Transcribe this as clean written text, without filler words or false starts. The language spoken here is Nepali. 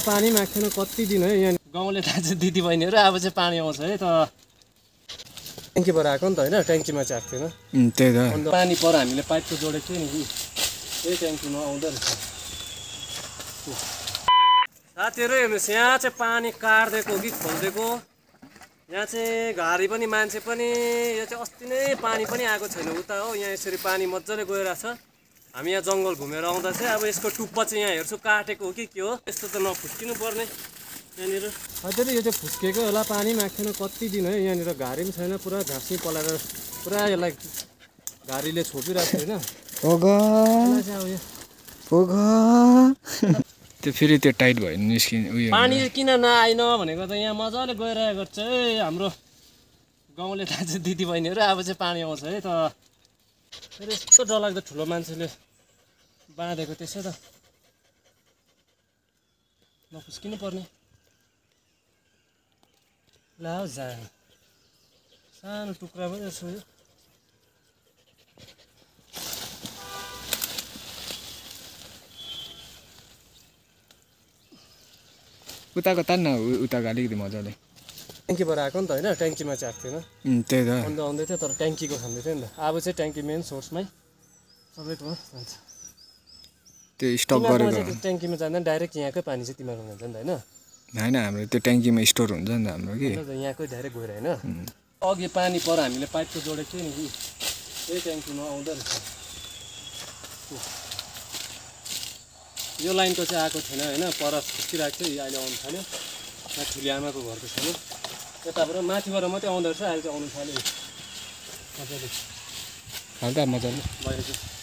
पानी माग्थेन कति दिन है यहाँ गाउँले दाजु दिदी बहिनीहरू अब चाहिँ पानी आउँछ है त ट्याङ्कीबाट आएको नि त होइन ट्याङ्कीमा चाहिँ आएको थिएन त्यही त अन्त पानी पर हामीले पाइपको जोडेको थियो नि त्यही ट्याङ्कीमा आउँदो रहेछ साथीहरू हेर्नुहोस् यहाँ चाहिँ पानी काट्दिएको कि खोलिदिएको यहाँ चाहिँ घारी पनि मान्छे पनि यो चाहिँ अस्ति नै पानी पनि आएको छैन उता हो यहाँ यसरी पानी मजाले गइरहेछ हामी यहाँ जङ्गल घुमेर आउँदा चाहिँ अब यसको टुप्पा चाहिँ यहाँ हेर्छु काटेको हो कि के हो यस्तो त नफुस्किनु पर्ने यहाँनिर हजुर यो चाहिँ फुस्केको होला पानी माग्थेन कति दिन है यहाँनिर घारी पनि छैन पुरा घाँसी पलाएर पुरा यसलाई घारीले छोपिरहेको छैन त्यो फेरि त्यो टाइट भयो निस्किने उयो पानी किन नआइन भनेको त यहाँ मजाले गइरहेको छ है हाम्रो गाउँले दाजु दिदी बहिनीहरू अब चाहिँ पानी आउँछ है त फेरि यस्तो डरलाग्दो ठुलो मान्छेले बाँधेको त्यसै त नफुस्किनु पर्ने ला जानु सानो टुक्रा पनि यसो उताको तान्न उताको अलिकति मजाले ट्याङ्कीबाट आएको नि त होइन ट्याङ्कीमा चाहिँ आएको थिएन त्यही त अन्त आउँदै थियो तर ट्याङ्कीको खाँदै थियो नि त अब चाहिँ ट्याङ्की मेन सोर्समै सबै ठाउँमा जान्छ त्यो स्टक गरेको ट्याङ्कीमा जाँदा डाइरेक्ट यहाँकै पानी चाहिँ तिमीहरूमा हुन्छ नि त होइन हाम्रो त्यो ट्याङ्कीमा स्टोर हुन्छ नि त हाम्रो कि यहाँकै डाइरेक्ट गएर होइन अघि पानी पर हामीले पाइपको जोडेको थियो नि त्यही ट्याङ्कीमा आउँदो रहेछ यो लाइनको चाहिँ आएको थिएन होइन पर फुस्किरहेको थियो अहिले आउनु थाल्यो यहाँ ठुली आमाको घरको छेउ यताबाट माथिबाट मात्रै आउँदो रहेछ अहिले चाहिँ आउनु थाल्यो मजाले हाल्दा मजाले बाहिर चाहिँ